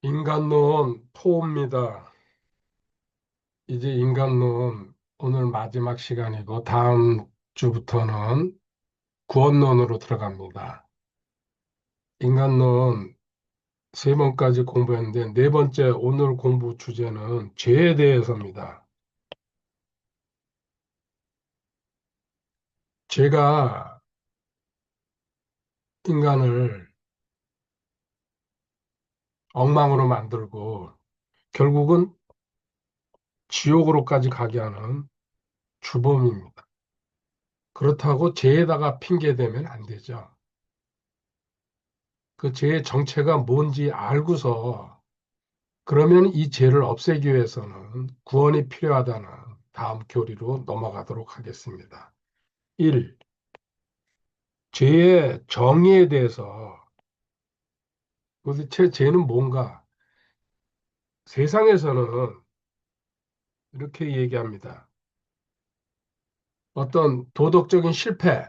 인간론 토입니다. 이제 인간론 오늘 마지막 시간이고 다음 주부터는 구원론으로 들어갑니다. 인간론 세 번까지 공부했는데 네 번째 오늘 공부 주제는 죄에 대해서입니다. 죄가 인간을 엉망으로 만들고 결국은 지옥으로까지 가게 하는 주범입니다. 그렇다고 죄에다가 핑계대면 안 되죠. 그 죄의 정체가 뭔지 알고서 그러면 이 죄를 없애기 위해서는 구원이 필요하다는 다음 교리로 넘어가도록 하겠습니다. 1. 죄의 정의에 대해서 도대체 죄는 뭔가? 세상에서는 이렇게 얘기합니다. 어떤 도덕적인 실패,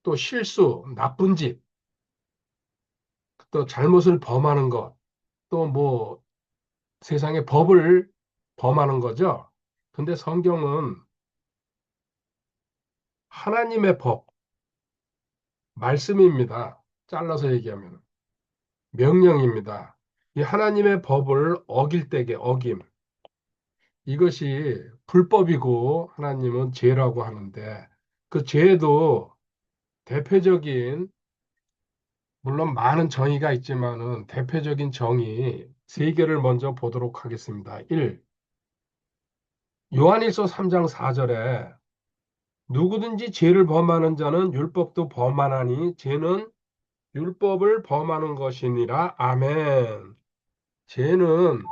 또 실수, 나쁜 짓, 또 잘못을 범하는 것, 또 뭐 세상의 법을 범하는 거죠. 근데 성경은 하나님의 법, 말씀입니다. 잘라서 얘기하면. 명령입니다. 이 하나님의 법을 어길 때게 어김. 이것이 불법이고 하나님은 죄라고 하는데 그 죄도 대표적인 물론 많은 정의가 있지만은 대표적인 정의 세 개를 먼저 보도록 하겠습니다. 1. 요한일서 3장 4절에 누구든지 죄를 범하는 자는 율법도 범하나니 죄는 율법을 범하는 것이니라. 아멘. 죄는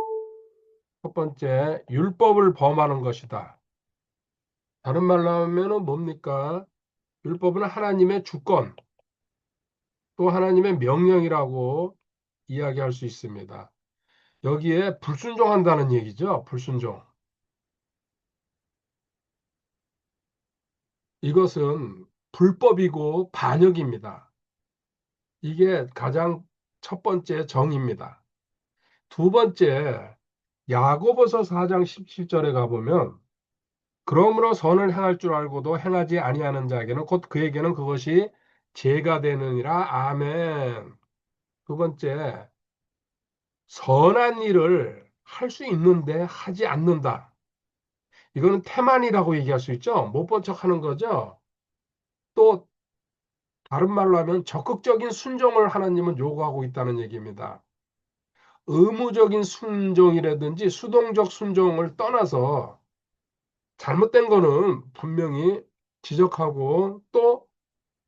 첫 번째, 율법을 범하는 것이다. 다른 말로 하면은 뭡니까? 율법은 하나님의 주권, 또 하나님의 명령이라고 이야기할 수 있습니다. 여기에 불순종한다는 얘기죠. 불순종. 이것은 불법이고 반역입니다. 이게 가장 첫 번째 정의입니다. 두 번째, 야고보서 4장 17절에 가보면 그러므로 선을 행할 줄 알고도 행하지 아니하는 자에게는 곧 그에게는 그것이 죄가 되느니라. 아멘. 두 번째, 선한 일을 할 수 있는데 하지 않는다. 이거는 태만이라고 얘기할 수 있죠. 못 본 척 하는 거죠. 또 다른 말로 하면 적극적인 순종을 하나님은 요구하고 있다는 얘기입니다. 의무적인 순종이라든지 수동적 순종을 떠나서 잘못된 거는 분명히 지적하고 또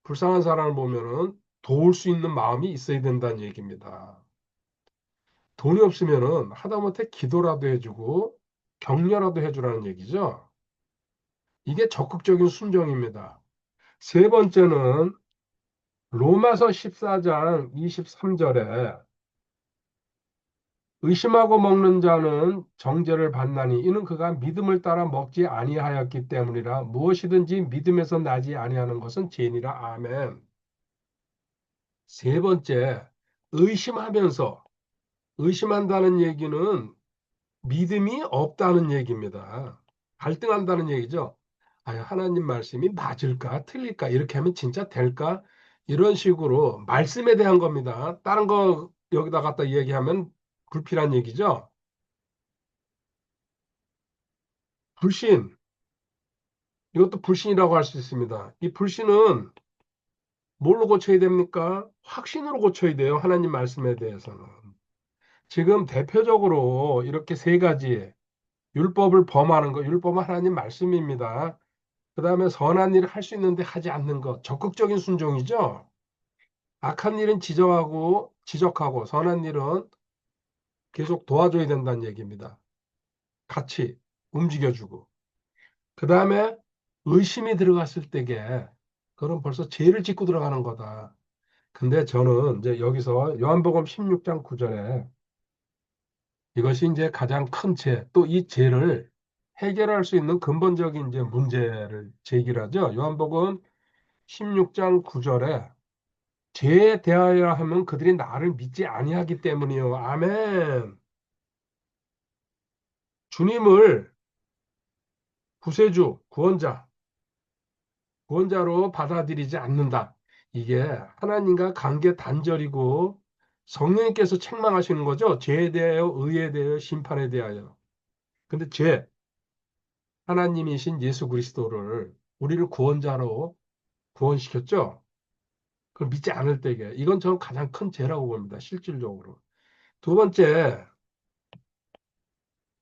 불쌍한 사람을 보면은 도울 수 있는 마음이 있어야 된다는 얘기입니다. 돈이 없으면은 하다못해 기도라도 해주고 격려라도 해주라는 얘기죠. 이게 적극적인 순종입니다. 세 번째는 로마서 14장 23절에 의심하고 먹는 자는 정죄를 받나니 이는 그가 믿음을 따라 먹지 아니하였기 때문이라 무엇이든지 믿음에서 나지 아니하는 것은 죄니라. 아멘. 세 번째, 의심하면서 의심한다는 얘기는 믿음이 없다는 얘기입니다. 갈등한다는 얘기죠. 아, 하나님 말씀이 맞을까, 틀릴까, 이렇게 하면 진짜 될까? 이런 식으로 말씀에 대한 겁니다. 다른 거 여기다 갖다 얘기하면 불필요한 얘기죠. 불신, 이것도 불신이라고 할 수 있습니다. 이 불신은 뭘로 고쳐야 됩니까? 확신으로 고쳐야 돼요. 하나님 말씀에 대해서는. 지금 대표적으로 이렇게 세 가지 율법을 범하는 것, 율법은 하나님 말씀입니다. 그 다음에 선한 일을 할 수 있는데 하지 않는 것, 적극적인 순종이죠. 악한 일은 지적하고 선한 일은 계속 도와줘야 된다는 얘기입니다. 같이 움직여주고. 그 다음에 의심이 들어갔을 때게 그럼 벌써 죄를 짓고 들어가는 거다. 근데 저는 이제 여기서 요한복음 16장 9절에 이것이 이제 가장 큰 죄, 또 이 죄를 해결할 수 있는 근본적인 이제 문제를 제기하죠. 요한복음 16장 9절에 죄에 대하여 하면 그들이 나를 믿지 아니하기 때문이요. 아멘. 주님을 구세주, 구원자로 받아들이지 않는다. 이게 하나님과 관계 단절이고 성령님께서 책망하시는 거죠. 죄에 대하여, 의에 대하여, 심판에 대하여. 근데 하나님이신 예수 그리스도를 우리를 구원자로 구원시켰죠. 그걸 믿지 않을 때게. 이건 저는 가장 큰 죄라고 봅니다. 실질적으로. 두 번째,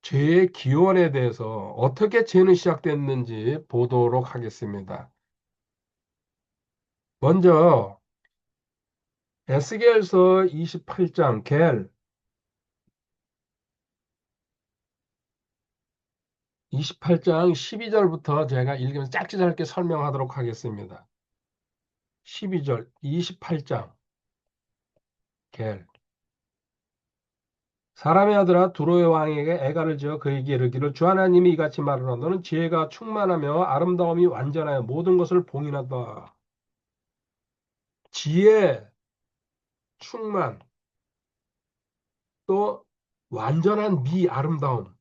죄의 기원에 대해서 어떻게 죄는 시작됐는지 보도록 하겠습니다. 먼저 에스겔서 28장 겔 28장 12절부터 제가 읽으면서 짧게 짧게 설명하도록 하겠습니다. 12절 28장 겔 사람의 아들아 두로의 왕에게 애가를 지어 그에게 이르기를 주 하나님이 이같이 말하노라 너는 지혜가 충만하며 아름다움이 완전하여 모든 것을 봉인하다. 지혜, 충만, 또 완전한 아름다움.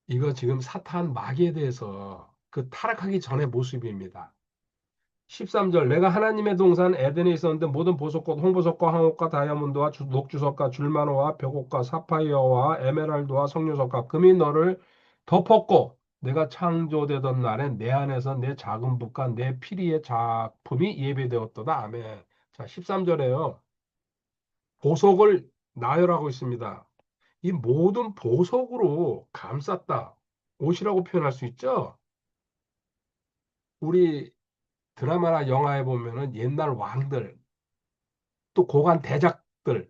이거 지금 사탄 마귀에 대해서 그 타락하기 전의 모습입니다. 13절 내가 하나님의 동산 에덴에 있었는데 모든 보석과 홍보석과 황옥과 다이아몬드와 녹주석과 줄마노와 벽옥과 사파이어와 에메랄드와 석류석과 금이 너를 덮었고 내가 창조되던 날에 내 안에서 내 작은 붓과 내 피리의 작품이 예배되었도다. 아멘. 자, 13절에요. 보석을 나열하고 있습니다. 이 모든 보석으로 감쌌다. 옷이라고 표현할 수 있죠? 우리 드라마나 영화에 보면은 옛날 왕들, 또 고관 대작들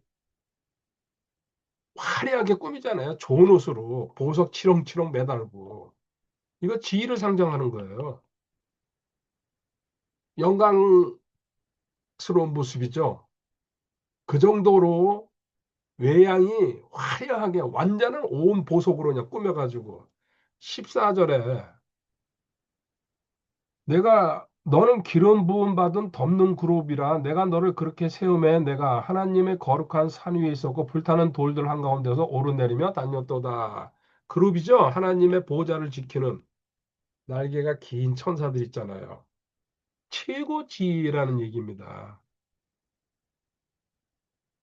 화려하게 꾸미잖아요. 좋은 옷으로 보석 치렁치렁 매달고. 이거 지위를 상정하는 거예요. 영광스러운 모습이죠. 그 정도로 외양이 화려하게 완전한 온 보석으로 그냥 꾸며가지고 14절에 내가 너는 기름 부음 받은 덮는 그룹이라 내가 너를 그렇게 세움에 내가 하나님의 거룩한 산 위에 있었고 불타는 돌들 한가운데서 오르내리며 다녔도다. 그룹이죠. 하나님의 보좌를 지키는 날개가 긴 천사들 있잖아요. 최고지라는 얘기입니다.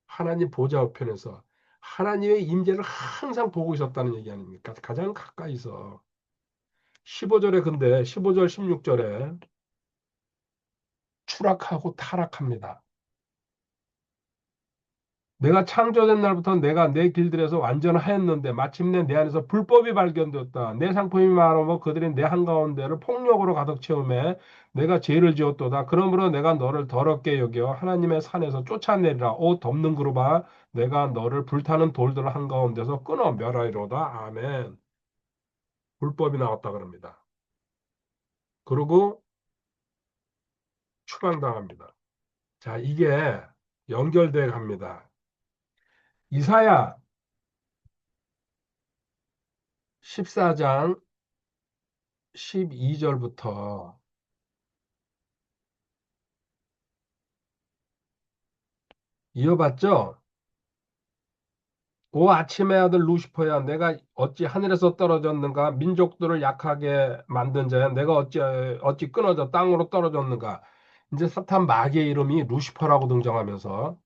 하나님 보좌 우편에서 하나님의 임재를 항상 보고 있었다는 얘기 아닙니까? 가장 가까이서. 15절에 근데 15절 16절에 추락하고 타락합니다. 내가 창조된 날부터 내가 내 길들에서 완전하였는데 마침내 내 안에서 불법이 발견되었다. 내 상품이 말하고 그들이 내 한가운데를 폭력으로 가득 채우매 내가 죄를 지었도다. 그러므로 내가 너를 더럽게 여겨 하나님의 산에서 쫓아내리라. 오 덮는 그루바 내가 너를 불타는 돌들 한가운데서 끊어 멸하리로다. 아멘. 불법이 나왔다 그럽니다. 그리고 추방당합니다. 자, 이게 연결돼 갑니다. 이사야 14장 12절부터 이어봤죠? 오 아침의 아들 루시퍼야 내가 어찌 하늘에서 떨어졌는가 민족들을 약하게 만든 자야 내가 어찌 끊어져 땅으로 떨어졌는가 이제 사탄 마귀의 이름이 루시퍼라고 등장하면서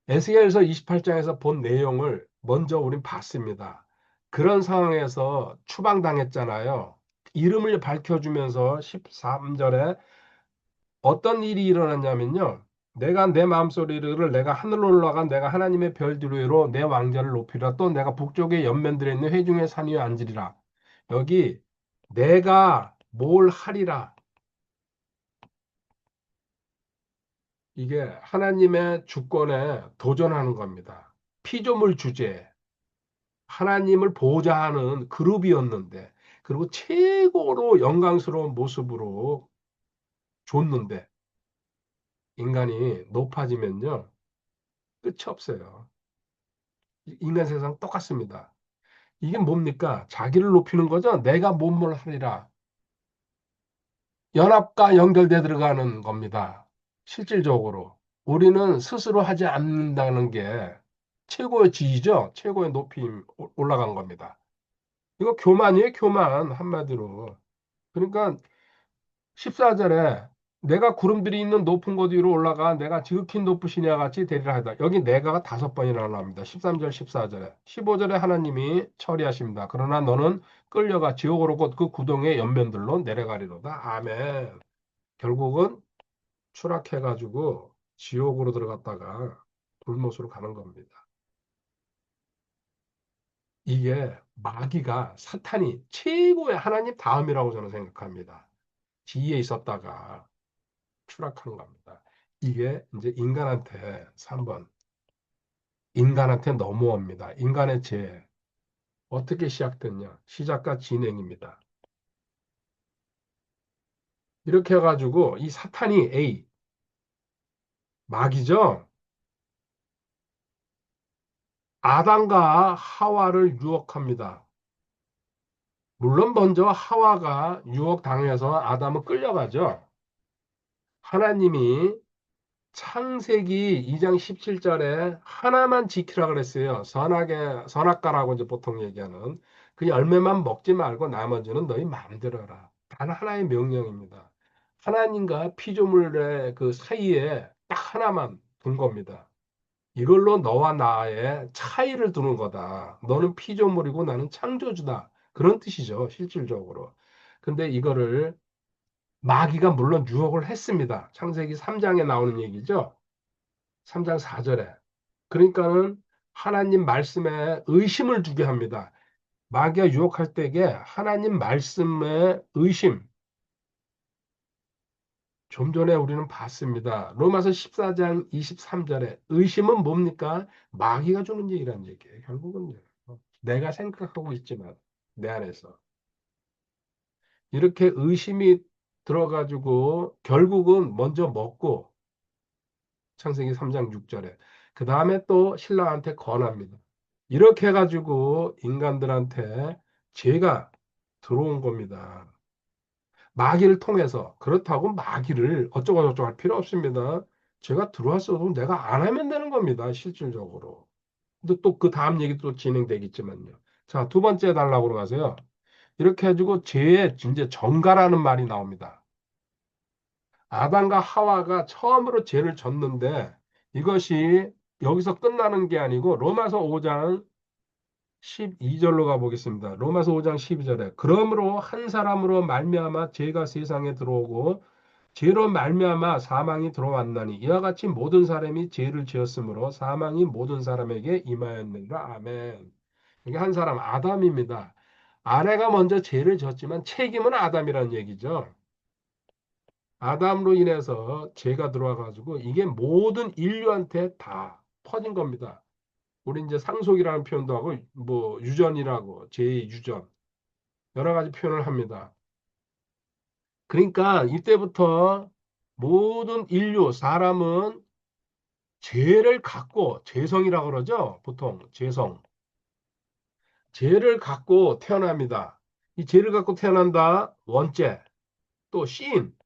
에스겔서 28장에서 본 내용을 먼저 우린 봤습니다. 그런 상황에서 추방당했잖아요. 이름을 밝혀주면서 13절에 어떤 일이 일어났냐면요. 내가 내 마음소리를 내가 하늘로 올라가 내가 하나님의 별들 위로 내 왕자를 높이라 또 내가 북쪽의 연면들에 있는 회중의 산 위에 앉으리라. 여기 내가 뭘 하리라. 이게 하나님의 주권에 도전하는 겁니다. 피조물 주제. 하나님을 보좌하는 그룹이었는데 그리고 최고로 영광스러운 모습으로 줬는데 인간이 높아지면요. 끝이 없어요. 인간 세상 똑같습니다. 이게 뭡니까? 자기를 높이는 거죠. 내가 몸을 하리라. 연합과 연결돼 들어가는 겁니다. 실질적으로. 우리는 스스로 하지 않는다는 게 최고의 지위죠. 최고의 높이 올라간 겁니다. 이거 교만이에요, 교만 한마디로. 그러니까 14절에 내가 구름들이 있는 높은 곳 위로 올라가 내가 지극히 높으시냐 같이 되리라 하다. 여기 내가가 5번이나 나옵니다. 13절, 14절에. 15절에 하나님이 처리하십니다. 그러나 너는 끌려가 지옥으로 곧 그 구덩이의 옆면들로 내려가리로다. 아멘. 결국은 추락해가지고 지옥으로 들어갔다가 불못으로 가는 겁니다. 이게 마귀가 사탄이 최고의 하나님 다음이라고 저는 생각합니다. 지위에 있었다가 추락한 겁니다. 이게 이제 인간한테 3번 인간한테 넘어옵니다. 인간의 죄 어떻게 시작됐냐? 시작과 진행입니다. 이렇게 해가지고 이 사탄이 A 마귀죠. 아담과 하와를 유혹합니다. 물론 먼저 하와가 유혹당해서 아담은 끌려가죠. 하나님이 창세기 2장 17절에 하나만 지키라 그랬어요. 선악과라고 이제 보통 얘기하는 그 열매만 먹지 말고 나머지는 너희 마음대로 해라. 단 하나의 명령입니다. 하나님과 피조물의 그 사이에 딱 하나만 둔 겁니다. 이걸로 너와 나의 차이를 두는 거다. 너는 피조물이고 나는 창조주다. 그런 뜻이죠, 실질적으로. 근데 이거를 마귀가 물론 유혹을 했습니다. 창세기 3장에 나오는 얘기죠. 3장 4절에. 그러니까는 하나님 말씀에 의심을 두게 합니다. 마귀가 유혹할 때에 하나님 말씀에 의심. 좀 전에 우리는 봤습니다. 로마서 14장 23절에 의심은 뭡니까? 마귀가 주는 얘기란 얘기예요. 결국은 내가 생각하고 있지만 내 안에서 이렇게 의심이 들어가지고 결국은 먼저 먹고 창세기 3장 6절에 그 다음에 또 신랑한테 권합니다. 이렇게 해가지고 인간들한테 죄가 들어온 겁니다. 마귀를 통해서. 그렇다고 마귀를 어쩌고저쩌고 할 필요 없습니다. 죄가 들어왔어도 내가 안 하면 되는 겁니다. 실질적으로. 근데 또 그 다음 얘기 또 진행되겠지만요. 자, 두 번째 달라고 가세요. 이렇게 해가지고 죄의 이제 정가라는 말이 나옵니다. 아담과 하와가 처음으로 죄를 졌는데 이것이 여기서 끝나는 게 아니고 로마서 5장 12절로 가보겠습니다. 로마서 5장 12절에 그러므로 한 사람으로 말미암아 죄가 세상에 들어오고 죄로 말미암아 사망이 들어왔나니 이와 같이 모든 사람이 죄를 지었으므로 사망이 모든 사람에게 임하였느니라. 아멘. 이게 한 사람 아담입니다. 아내가 먼저 죄를 졌지만 책임은 아담이라는 얘기죠. 아담으로 인해서 죄가 들어와가지고 이게 모든 인류한테 다 퍼진 겁니다. 우리 이제 상속이라는 표현도 하고 뭐 유전이라고 제2 유전 여러 가지 표현을 합니다. 그러니까 이때부터 모든 인류 사람은 죄를 갖고 죄성이라고 그러죠. 보통 죄성. 죄를 갖고 태어납니다. 이 죄를 갖고 태어난다. 원죄. 또 신.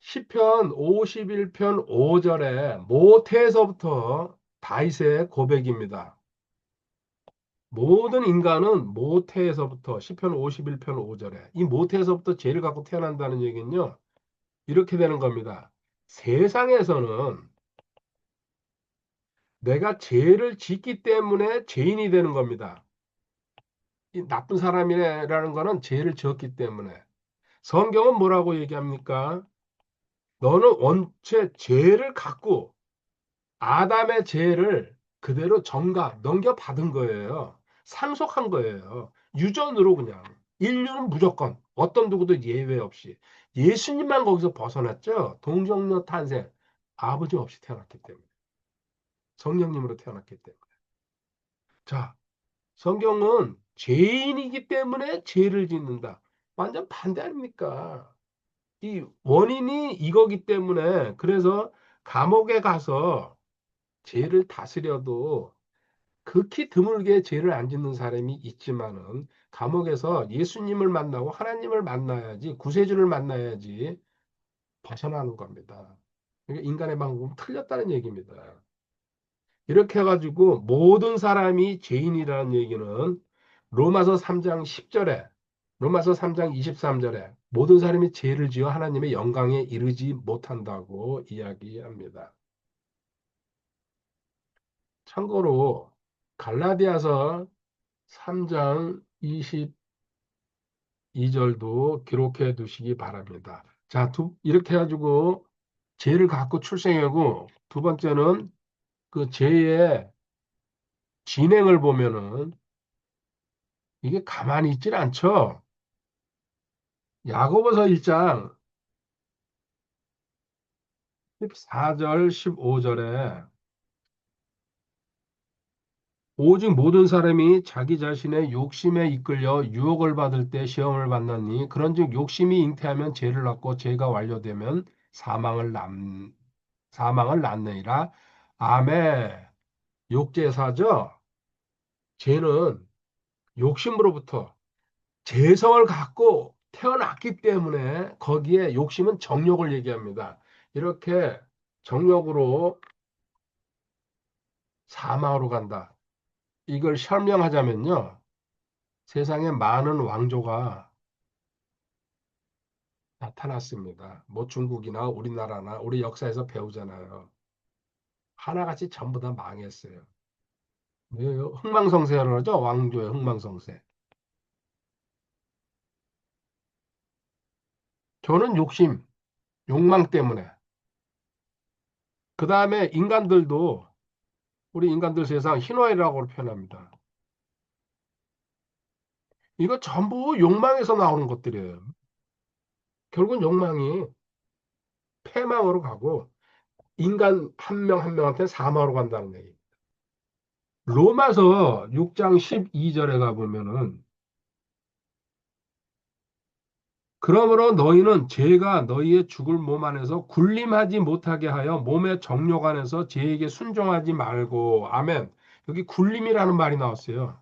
시편 51편 5절에 모태에서부터 다윗의 고백입니다. 모든 인간은 모태에서부터 시편 51편 5절에 이 모태에서부터 죄를 갖고 태어난다는 얘기는요. 이렇게 되는 겁니다. 세상에서는 내가 죄를 짓기 때문에 죄인이 되는 겁니다. 이 나쁜 사람이라는 거는 죄를 지었기 때문에. 성경은 뭐라고 얘기합니까? 너는 원체 죄를 갖고 아담의 죄를 그대로 넘겨받은 거예요. 상속한 거예요. 유전으로 그냥. 인류는 무조건 어떤 누구도 예외 없이. 예수님만 거기서 벗어났죠. 동정녀 탄생. 아버지 없이 태어났기 때문에. 성령님으로 태어났기 때문에. 자, 성경은 죄인이기 때문에 죄를 짓는다. 완전 반대 아닙니까? 이 원인이 이거기 때문에 그래서 감옥에 가서 죄를 다스려도 극히 드물게 죄를 안 짓는 사람이 있지만은 감옥에서 예수님을 만나고 하나님을 만나야지 구세주를 만나야지 벗어나는 겁니다. 그러니까 인간의 방법은 틀렸다는 얘기입니다. 이렇게 해가지고 모든 사람이 죄인이라는 얘기는 로마서 3장 10절에 로마서 3장 23절에 모든 사람이 죄를 지어 하나님의 영광에 이르지 못한다고 이야기합니다. 참고로 갈라디아서 3장 22절도 기록해 두시기 바랍니다. 자, 이렇게 해가지고 죄를 갖고 출생하고 두 번째는 그 죄의 진행을 보면은 이게 가만히 있질 않죠. 야고보서 1장 14절 15절에 오직 모든 사람이 자기 자신의 욕심에 이끌려 유혹을 받을 때 시험을 받나니 그런즉 욕심이 잉태하면 죄를 낳고 죄가 완료되면 사망을 낳느니라. 아멘. 욕제사죠. 죄는 욕심으로부터 재성을 갖고 태어났기 때문에 거기에 욕심은 정욕을 얘기합니다. 이렇게 정욕으로 사망으로 간다. 이걸 설명하자면요. 세상에 많은 왕조가 나타났습니다. 뭐 중국이나 우리나라나 우리 역사에서 배우잖아요. 하나같이 전부 다 망했어요. 왜요? 흥망성쇠라고 그러죠? 왕조의 흥망성쇠. 저는 욕심, 욕망 때문에. 그 다음에 인간들도 우리 인간들 세상 희노애락으로 표현합니다. 이거 전부 욕망에서 나오는 것들이에요. 결국은 욕망이 패망으로 가고 인간 한 명 한 명한테 사망으로 간다는 얘기. 로마서 6장 12절에 가보면은 그러므로 너희는 죄가 너희의 죽을 몸 안에서 군림하지 못하게 하여 몸의 정욕 안에서 죄에게 순종하지 말고 아멘. 여기 군림이라는 말이 나왔어요.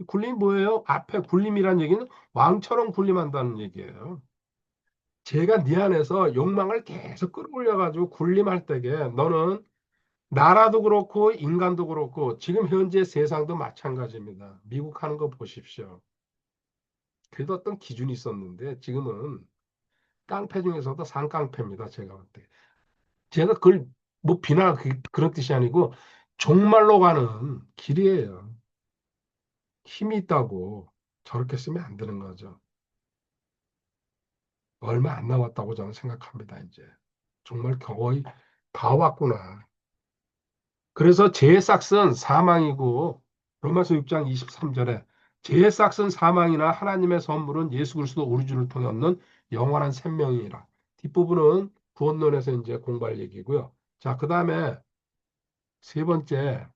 군림이 뭐예요? 앞에 군림이라는 얘기는 왕처럼 군림한다는 얘기예요. 죄가 네 안에서 욕망을 계속 끌어올려가지고 군림할 때에 너는 나라도 그렇고 인간도 그렇고 지금 현재 세상도 마찬가지입니다. 미국 하는 거 보십시오. 그래도 어떤 기준이 있었는데 지금은 깡패 중에서도 상깡패입니다. 제가 볼 때. 제가 그걸 뭐 비난 그런 뜻이 아니고 종말로 가는 길이에요. 힘이 있다고 저렇게 쓰면 안 되는 거죠. 얼마 안 남았다고 저는 생각합니다. 이제 정말 거의 다 왔구나. 그래서 죄의 싹은 사망이고 로마서 6장 23절에 죄의 싹은 사망이나 하나님의 선물은 예수 그리스도 우리 주를 통해 얻는 영원한 생명이라. 뒷부분은 구원론에서 이제 공부할 얘기고요. 자, 그다음에 세 번째,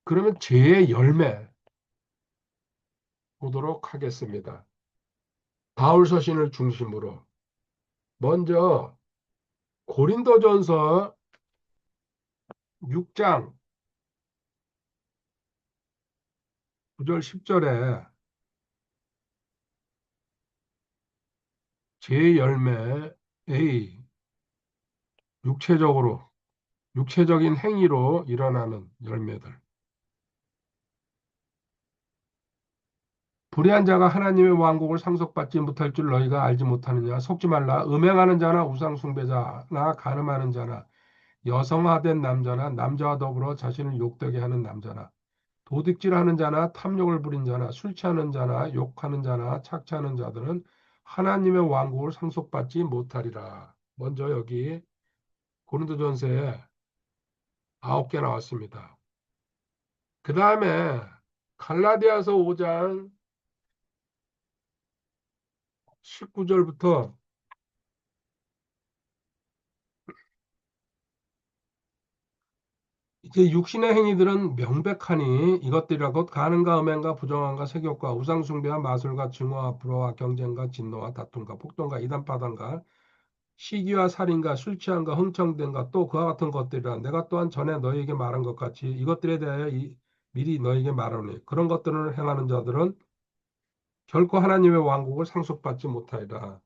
그러면 죄의 열매 보도록 하겠습니다. 바울 서신을 중심으로 먼저 고린도전서 6장 9절 10절에 죄의 열매 A 육체적으로 육체적인 행위로 일어나는 열매들. 불의한 자가 하나님의 왕국을 상속받지 못할 줄 너희가 알지 못하느냐? 속지 말라. 음행하는 자나 우상 숭배자나 간음하는 자나 여성화된 남자나 남자와 더불어 자신을 욕되게 하는 남자나 도둑질하는 자나 탐욕을 부린 자나 술 취하는 자나 욕하는 자나 착취하는 자들은 하나님의 왕국을 상속받지 못하리라. 먼저 여기 고린도전서에 9개 나왔습니다. 그 다음에 갈라디아서 5장 19절부터 이제 육신의 행위들은 명백하니 이것들이라 곧 간음과 음행과 부정함과 세욕과 우상숭배와 마술과 증오와 불화와 경쟁과 진노와 다툼과 폭동과 이단파단과 시기와 살인과 술 취함과 흥청됨과 또 그와 같은 것들이라 내가 또한 전에 너희에게 말한 것 같이 이것들에 대하여 미리 너희에게 말하노니 그런 것들을 행하는 자들은 결코 하나님의 왕국을 상속받지 못하리라.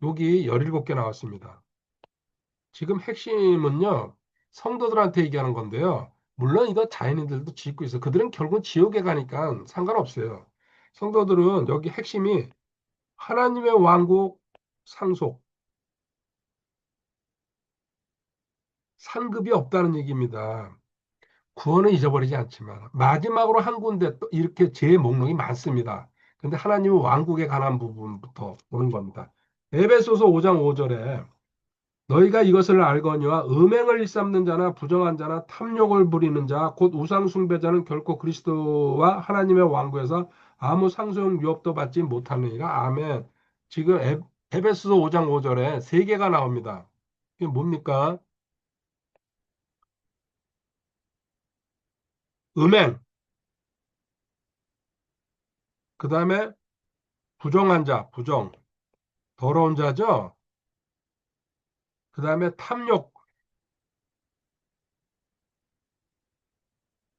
여기 17개 나왔습니다. 지금 핵심은요, 성도들한테 얘기하는 건데요. 물론 이거 자연인들도 짓고 있어요. 그들은 결국 지옥에 가니까 상관없어요. 성도들은 여기 핵심이 하나님의 왕국 상속, 상급이 없다는 얘기입니다. 구원은 잊어버리지 않지만 마지막으로 한 군데 또 이렇게 제 목록이 많습니다. 근데 하나님의 왕국에 관한 부분부터 오는 겁니다. 에베소서 5장 5절에 너희가 이것을 알거니와 음행을 일삼는 자나 부정한 자나 탐욕을 부리는 자 곧 우상 숭배자는 결코 그리스도와 하나님의 왕국에서 아무 상속 유업도 받지 못하느니라. 아멘. 지금 에베소서 5장 5절에 세 개가 나옵니다. 이게 뭡니까? 음행, 그 다음에 부정한 자, 부정, 더러운 자죠. 그 다음에 탐욕,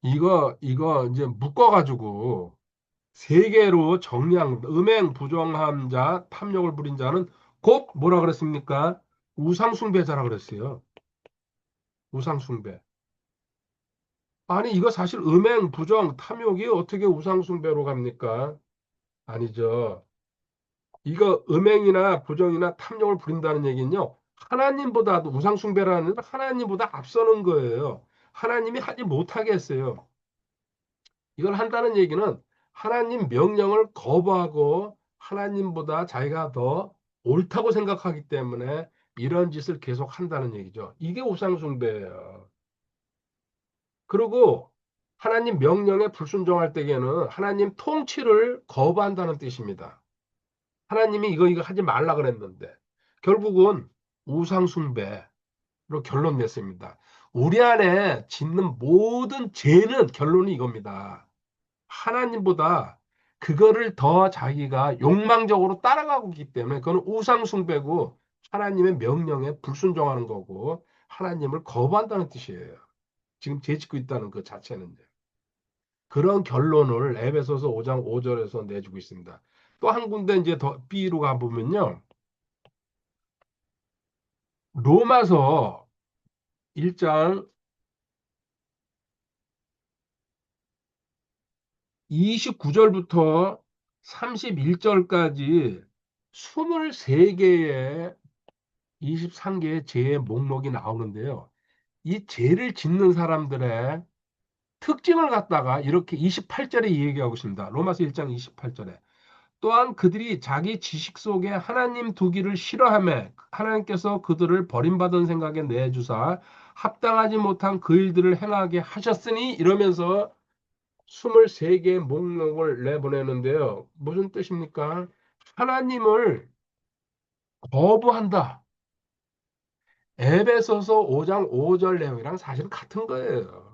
이거 이제 묶어가지고 세 개로 정리한 겁니다. 음행, 부정한 자, 탐욕을 부린 자는 곧 뭐라 그랬습니까? 우상숭배자라 그랬어요. 우상숭배. 아니, 이거 사실 음행, 부정, 탐욕이 어떻게 우상숭배로 갑니까? 아니죠. 이거 음행이나 부정이나 탐욕을 부린다는 얘기는요. 하나님보다도 우상숭배라는 하나님보다 앞서는 거예요. 하나님이 하지 못하게 했어요. 이걸 한다는 얘기는 하나님 명령을 거부하고 하나님보다 자기가 더 옳다고 생각하기 때문에 이런 짓을 계속 한다는 얘기죠. 이게 우상숭배예요. 그리고 하나님 명령에 불순종할 때에는 하나님 통치를 거부한다는 뜻입니다. 하나님이 이거 하지 말라 그랬는데 결국은 우상숭배로 결론 냈습니다. 우리 안에 짓는 모든 죄는 결론이 이겁니다. 하나님보다 그거를 더 자기가 욕망적으로 따라가고 있기 때문에 그건 우상숭배고 하나님의 명령에 불순종하는 거고 하나님을 거부한다는 뜻이에요. 지금 죄짓고 있다는 그 자체는요. 그런 결론을 에베소서 5장 5절에서 내주고 있습니다. 또 한 군데 이제 더 B로 가보면요. 로마서 1장 29절부터 31절까지 23개의 23개의 죄의 목록이 나오는데요. 이 죄를 짓는 사람들의 특징을 갖다가 이렇게 28절에 얘기하고 있습니다. 로마서 1장 28절에. 또한 그들이 자기 지식 속에 하나님 두기를 싫어하며 하나님께서 그들을 버림받은 생각에 내주사 합당하지 못한 그 일들을 행하게 하셨으니 이러면서 23개의 목록을 내보내는데요. 무슨 뜻입니까? 하나님을 거부한다. 에베소서 5장 5절 내용이랑 사실 같은 거예요.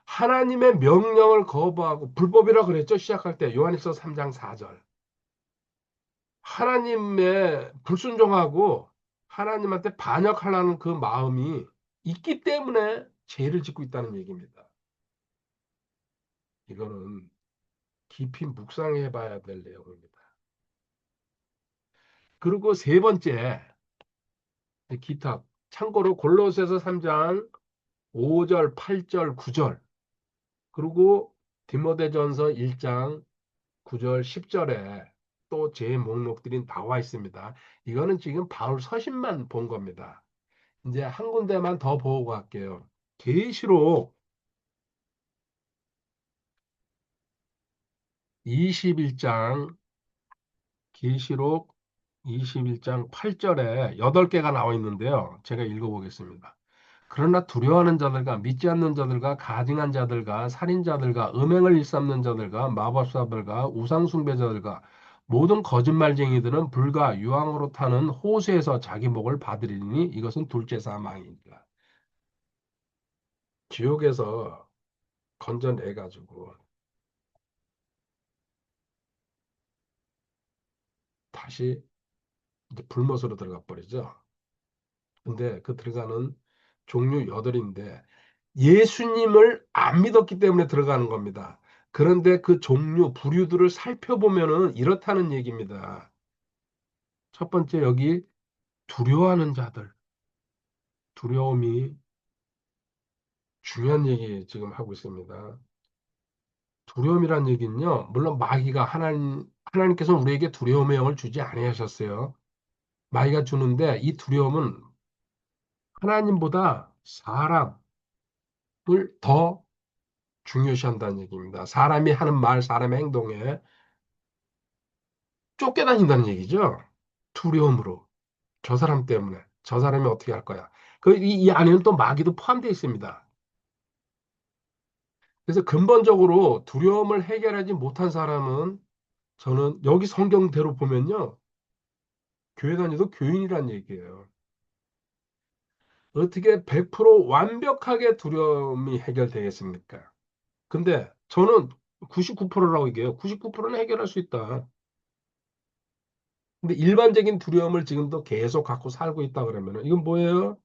하나님의 명령을 거부하고 불법이라 그랬죠. 시작할 때 요한일서 3장 4절. 하나님의 불순종하고 하나님한테 반역하려는 그 마음이 있기 때문에 죄를 짓고 있다는 얘기입니다. 이거는 깊이 묵상해 봐야 될 내용입니다. 그리고 세 번째, 기탁. 참고로 골로새서 3장 5절, 8절, 9절. 그리고 디모데전서 1장 9절, 10절에 또 제 목록들이 나와 있습니다. 이거는 지금 바울 서신만 본 겁니다. 이제 한 군데만 더 보고 갈게요. 계시록 21장, 계시록 21장 8절에 8개가 나와 있는데요. 제가 읽어보겠습니다. 그러나 두려워하는 자들과 믿지 않는 자들과 가증한 자들과 살인자들과 음행을 일삼는 자들과 마법사들과 우상숭배자들과 모든 거짓말쟁이들은 불과 유황으로 타는 호수에서 자기 목을 받으리니 이것은 둘째 사망이니라. 지옥에서 건져내가지고 다시 이제 불못으로 들어가 버리죠. 근데 그 들어가는 종류 8인데 예수님을 안 믿었기 때문에 들어가는 겁니다. 그런데 그 종류, 부류들을 살펴보면은 이렇다는 얘기입니다. 첫 번째 여기 두려워하는 자들. 두려움이 중요한 얘기 지금 하고 있습니다. 두려움이란 얘기는요, 물론 마귀가 하나님께서 우리에게 두려움의 영을 주지 아니하셨어요. 마귀가 주는데 이 두려움은 하나님보다 사람을 더 중요시한다는 얘기입니다. 사람이 하는 말, 사람의 행동에 쫓겨다닌다는 얘기죠. 두려움으로. 저 사람 때문에. 저 사람이 어떻게 할 거야. 이 안에는 또 마귀도 포함되어 있습니다. 그래서 근본적으로 두려움을 해결하지 못한 사람은 저는 여기 성경대로 보면요. 교회 다녀도 교인이란 얘기예요. 어떻게 100% 완벽하게 두려움이 해결되겠습니까? 근데 저는 99%라고 얘기해요. 99%는 해결할 수 있다. 근데 일반적인 두려움을 지금도 계속 갖고 살고 있다 그러면 이건 뭐예요?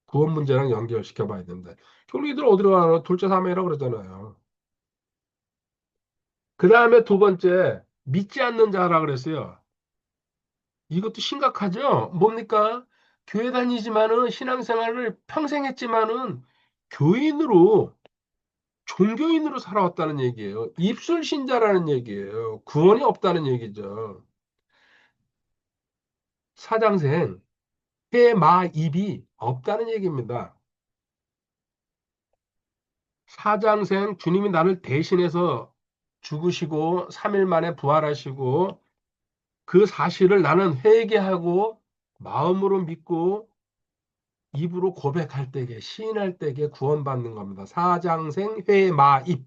구원 문제랑 연결시켜 봐야 된다. 결국 이들 어디로 가나 둘째 사매라 그러잖아요. 그 다음에 두 번째, 믿지 않는 자라 그랬어요. 이것도 심각하죠? 뭡니까? 교회 다니지만은 신앙생활을 평생 했지만은 교인으로, 종교인으로 살아왔다는 얘기예요. 입술 신자라는 얘기예요. 구원이 없다는 얘기죠. 사장생, 해마입이 없다는 얘기입니다. 사장생, 주님이 나를 대신해서 죽으시고 3일 만에 부활하시고 그 사실을 나는 회개하고 마음으로 믿고 입으로 고백할 때에 시인할 때에 구원받는 겁니다. 사장생 회마입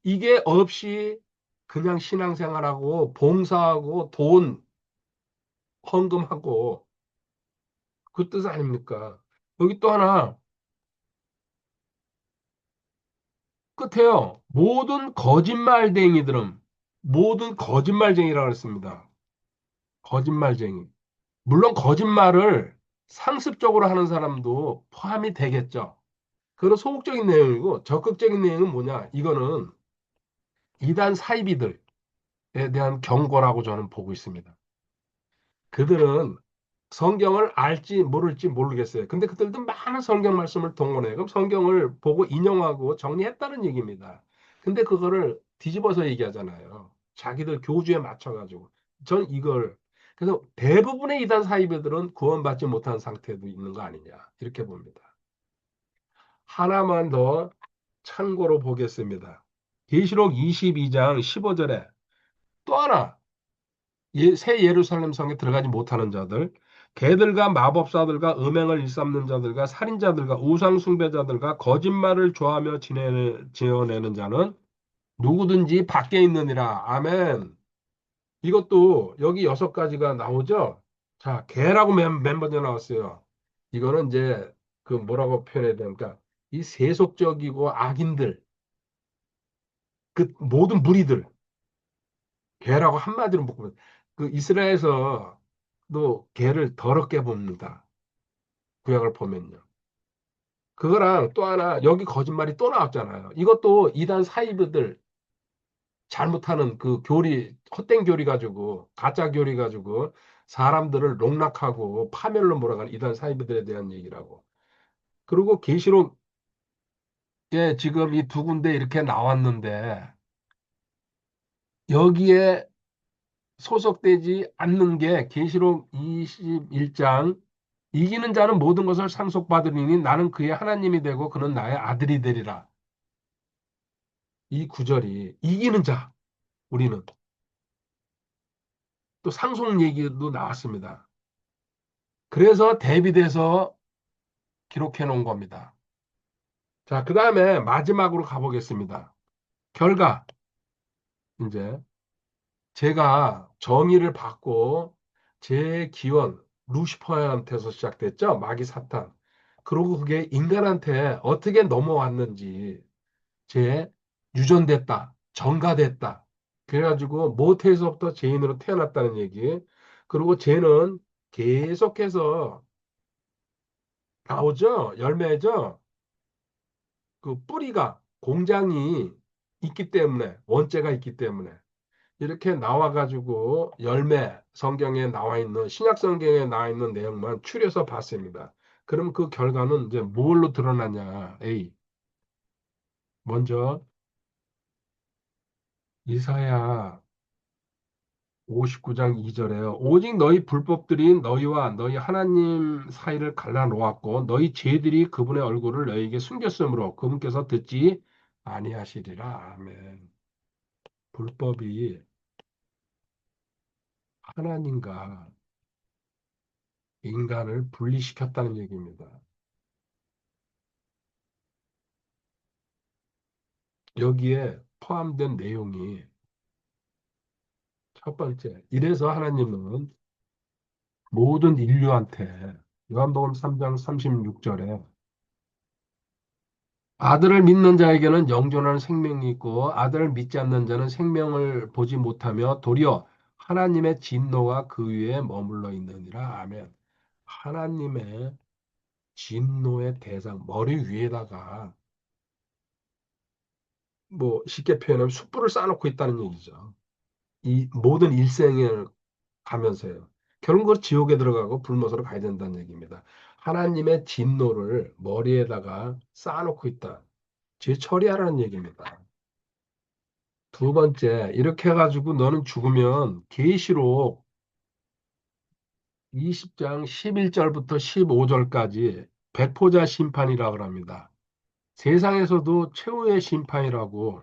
이게 없이 그냥 신앙생활하고 봉사하고 돈 헌금하고 그 뜻 아닙니까? 여기 또 하나 끝에요. 모든 거짓말쟁이라고 했습니다. 거짓말쟁이. 물론 거짓말을 상습적으로 하는 사람도 포함이 되겠죠. 그건 소극적인 내용이고 적극적인 내용은 뭐냐? 이거는 이단 사이비들에 대한 경고라고 저는 보고 있습니다. 그들은 성경을 알지 모를지 모르겠어요. 근데 그들도 많은 성경 말씀을 동원해요. 그럼 성경을 보고 인용하고 정리했다는 얘기입니다. 근데 그거를 뒤집어서 얘기하잖아요. 자기들 교주에 맞춰가지고. 전 이걸 그래서 대부분의 이단 사이비들은 구원받지 못한 상태도 있는 거 아니냐 이렇게 봅니다. 하나만 더 참고로 보겠습니다. 계시록 22장 15절에 또 하나 새 예루살렘 성에 들어가지 못하는 자들, 개들과 마법사들과 음행을 일삼는 자들과 살인자들과 우상 숭배자들과 거짓말을 좋아하며 지어내는 자는 누구든지 밖에 있느니라. 아멘. 이것도 여기 6가지가 나오죠. 자, 개라고 맨 먼저 나왔어요. 이거는 이제 그 뭐라고 표현해야 됩니까? 이 세속적이고 악인들, 그 모든 무리들, 개라고 한마디로 묶으면 그 이스라엘에서도 개를 더럽게 봅니다. 구약을 보면요. 그거랑 또 하나 여기 거짓말이 또 나왔잖아요. 이것도 이단 사이비들 잘못하는 그 교리 헛된 교리 가지고 가짜 교리 가지고 사람들을 농락하고 파멸로 몰아가는 이단 사이비들에 대한 얘기라고. 그리고 계시록에 지금 이 두 군데 이렇게 나왔는데 여기에 소속되지 않는 게 계시록 21장 이기는 자는 모든 것을 상속받으리니 나는 그의 하나님이 되고 그는 나의 아들이 되리라. 이 구절이 이기는 자 우리는 또 상속 얘기도 나왔습니다. 그래서 대비돼서 기록해 놓은 겁니다. 자, 그 다음에 마지막으로 가보겠습니다. 결과 이제 제가 정의를 받고 제 기원 루시퍼한테서 시작됐죠. 마귀 사탄. 그리고 그게 인간한테 어떻게 넘어왔는지 제 유전됐다, 전가됐다. 그래가지고 모태에서부터 죄인으로 태어났다는 얘기. 그리고 죄는 계속해서 나오죠. 열매죠. 그 뿌리가 공장이 있기 때문에 원죄가 있기 때문에 이렇게 나와가지고 열매 성경에 나와 있는 신약 성경에 나와 있는 내용만 추려서 봤습니다. 그럼 그 결과는 이제 뭘로 드러나냐? A. 먼저 이사야 59장 2절에요. 오직 너희 불법들이 너희와 너희 하나님 사이를 갈라놓았고 너희 죄들이 그분의 얼굴을 너희에게 숨겼으므로 그분께서 듣지 아니하시리라. 아멘. 불법이 하나님과 인간을 분리시켰다는 얘기입니다. 여기에 포함된 내용이 첫 번째, 이래서 하나님은 모든 인류한테 요한복음 3장 36절에 아들을 믿는 자에게는 영존하는 생명이 있고 아들을 믿지 않는 자는 생명을 보지 못하며 도리어 하나님의 진노가 그 위에 머물러 있느니라. 아멘. 하나님의 진노의 대상, 머리 위에다가 뭐 쉽게 표현하면 숯불을 쌓아놓고 있다는 얘기죠. 이 모든 일생을 가면서요. 결국은 지옥에 들어가고 불못으로 가야 된다는 얘기입니다. 하나님의 진노를 머리에다가 쌓아놓고 있다. 죄 처리하라는 얘기입니다. 두 번째, 이렇게 해가지고 너는 죽으면 계시록 20장 11절부터 15절까지 백포자 심판이라고 합니다. 세상에서도 최후의 심판이라고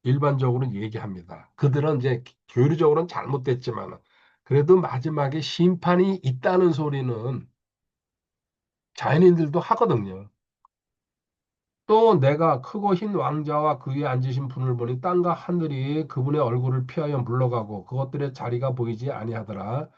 일반적으로 얘기합니다. 그들은 이제 교리적으로는 잘못됐지만 그래도 마지막에 심판이 있다는 소리는 자연인들도 하거든요. 또 내가 크고 흰 왕자와 그 위에 앉으신 분을 보니 땅과 하늘이 그분의 얼굴을 피하여 물러가고 그것들의 자리가 보이지 아니하더라.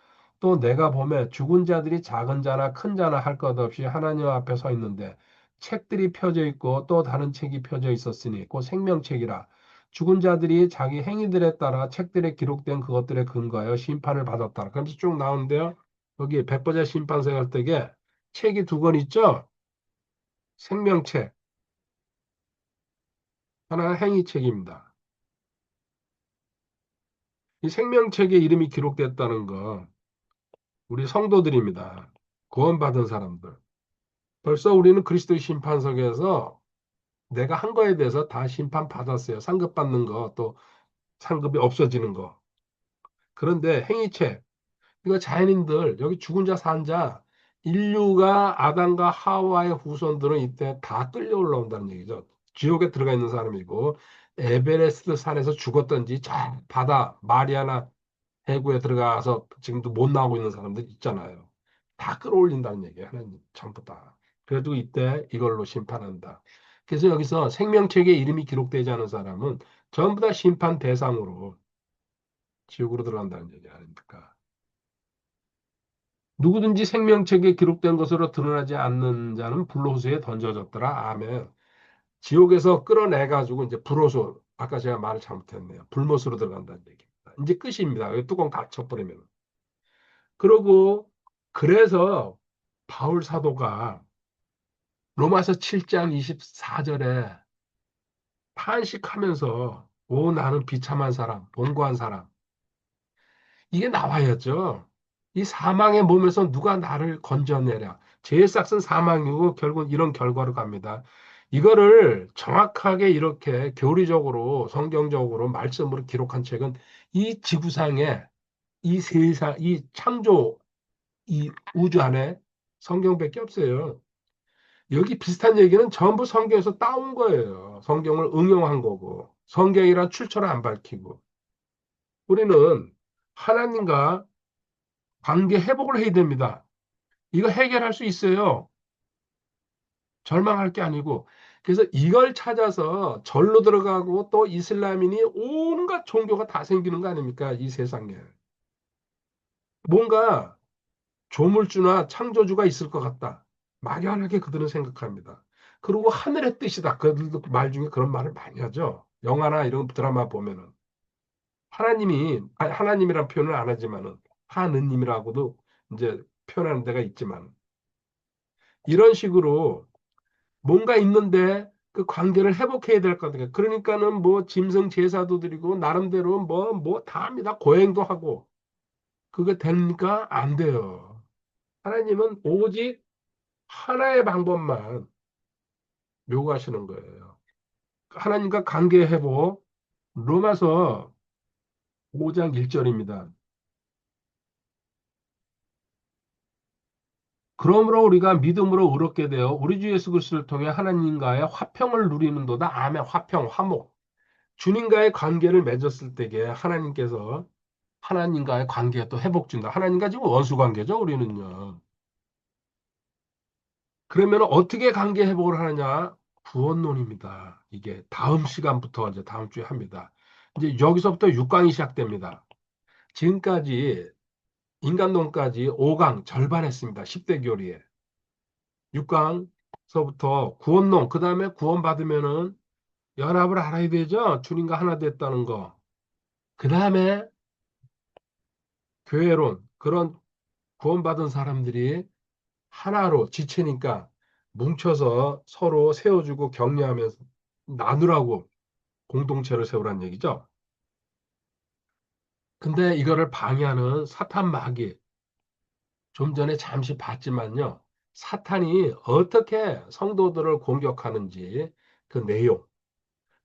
또 내가 보매 죽은 자들이 작은 자나 큰 자나 할 것 없이 하나님 앞에 서 있는데 책들이 펴져 있고 또 다른 책이 펴져 있었으니 곧 생명책이라. 죽은 자들이 자기 행위들에 따라 책들에 기록된 그것들에 근거하여 심판을 받았다. 그러면서 쭉 나오는데요. 여기 백보자 심판서 갈 때에 책이 두 권 있죠? 생명책. 하나가 행위책입니다. 이 생명책에 이름이 기록됐다는 거 우리 성도들입니다. 구원받은 사람들. 벌써 우리는 그리스도의 심판석에서 내가 한 거에 대해서 다 심판받았어요. 상급받는 거, 또 상급이 없어지는 거. 그런데 행위책, 이거 자연인들, 여기 죽은 자, 산 자, 인류가 아담과 하와의 후손들은 이때 다 끌려 올라온다는 얘기죠. 지옥에 들어가 있는 사람이고, 에베레스트 산에서 죽었던지 저 바다, 마리아나 해구에 들어가서 지금도 못 나오고 있는 사람들 있잖아요. 다 끌어올린다는 얘기예요. 하나님 전부 다. 그래도 이때 이걸로 심판한다. 그래서 여기서 생명책에 이름이 기록되지 않은 사람은 전부 다 심판 대상으로 지옥으로 들어간다는 얘기 아닙니까? 누구든지 생명책에 기록된 것으로 드러나지 않는 자는 불호수에 던져졌더라. 아멘. 지옥에서 끌어내가지고 이제 불호수, 아까 제가 말을 잘못했네요. 불못으로 들어간다는 얘기입니다. 이제 끝입니다. 여기 뚜껑 닫혀버리면. 그러고 그래서 바울 사도가 로마서 7장 24절에 탄식하면서 오 나는 비참한 사람, 봉고한 사람 이게 나와야죠. 이 사망의 몸에서 누가 나를 건져내랴. 죄의 싹은 사망이고 결국 이런 결과로 갑니다. 이거를 정확하게 이렇게 교리적으로 성경적으로 말씀으로 기록한 책은 이 지구상에 이 세상, 이 창조 이 우주 안에 성경밖에 없어요. 여기 비슷한 얘기는 전부 성경에서 따온 거예요. 성경을 응용한 거고. 성경이란 출처를 안 밝히고. 우리는 하나님과 관계 회복을 해야 됩니다. 이거 해결할 수 있어요. 절망할 게 아니고. 그래서 이걸 찾아서 절로 들어가고 또 이슬람인이 온갖 종교가 다 생기는 거 아닙니까? 이 세상에. 뭔가 조물주나 창조주가 있을 것 같다. 막연하게 그들은 생각합니다. 그리고 하늘의 뜻이다. 그들도 말 중에 그런 말을 많이 하죠. 영화나 이런 드라마 보면은 하나님이 아니, 하나님이란 표현을 안 하지만은 하느님이라고도 이제 표현하는 데가 있지만 이런 식으로 뭔가 있는데 그 관계를 회복해야 될 거거든요. 그러니까는 뭐 짐승 제사도 드리고 나름대로 뭐 다 합니다. 고행도 하고. 그게 됩니까? 안 돼요. 하나님은 오직 하나의 방법만 요구하시는 거예요. 하나님과 관계 회복. 로마서 5장 1절입니다. 그러므로 우리가 믿음으로 의롭게 되어 우리 주 예수 그리스도를 통해 하나님과의 화평을 누리는도다. 아멘. 화평, 화목. 주님과의 관계를 맺었을 때에 하나님께서 하나님과의 관계가 또 회복된다. 하나님과 지금 원수 관계죠, 우리는요. 그러면 어떻게 관계 회복을 하느냐? 구원론입니다. 이게 다음 시간부터 이제 다음 주에 합니다. 이제 여기서부터 6강이 시작됩니다. 지금까지 인간론까지 5강 절반 했습니다. 10대 교리에. 6강서부터 구원론, 그 다음에 구원받으면은 연합을 알아야 되죠? 주님과 하나 됐다는 거. 그 다음에 교회론, 그런 구원받은 사람들이 하나로 지체니까 뭉쳐서 서로 세워주고 격려하면서 나누라고 공동체를 세우란 얘기죠. 근데 이거를 방해하는 사탄 마귀, 좀 전에 잠시 봤지만요. 사탄이 어떻게 성도들을 공격하는지 그 내용.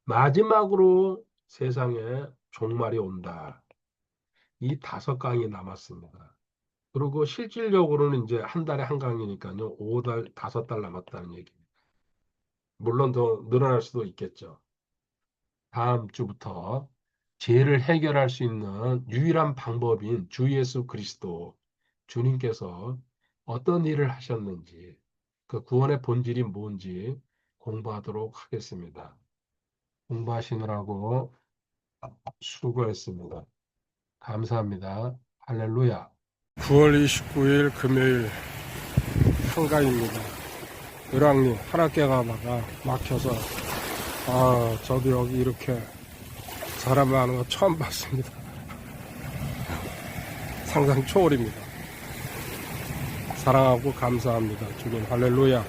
마지막으로 세상에 종말이 온다. 이 5강이 남았습니다. 그리고 실질적으로는 이제 한 달에 한 강이니까요. 5달, 5달 남았다는 얘기입니다. 물론 더 늘어날 수도 있겠죠. 다음 주부터 죄를 해결할 수 있는 유일한 방법인 주 예수 그리스도 주님께서 어떤 일을 하셨는지 그 구원의 본질이 뭔지 공부하도록 하겠습니다. 공부하시느라고 수고했습니다. 감사합니다. 할렐루야. 9월 29일 금요일 한강입니다. 을왕리 하락계 가다가 막혀서 저도 여기 이렇게 사람 많은 거 처음 봤습니다. 상상 초월입니다. 사랑하고 감사합니다. 주님 할렐루야.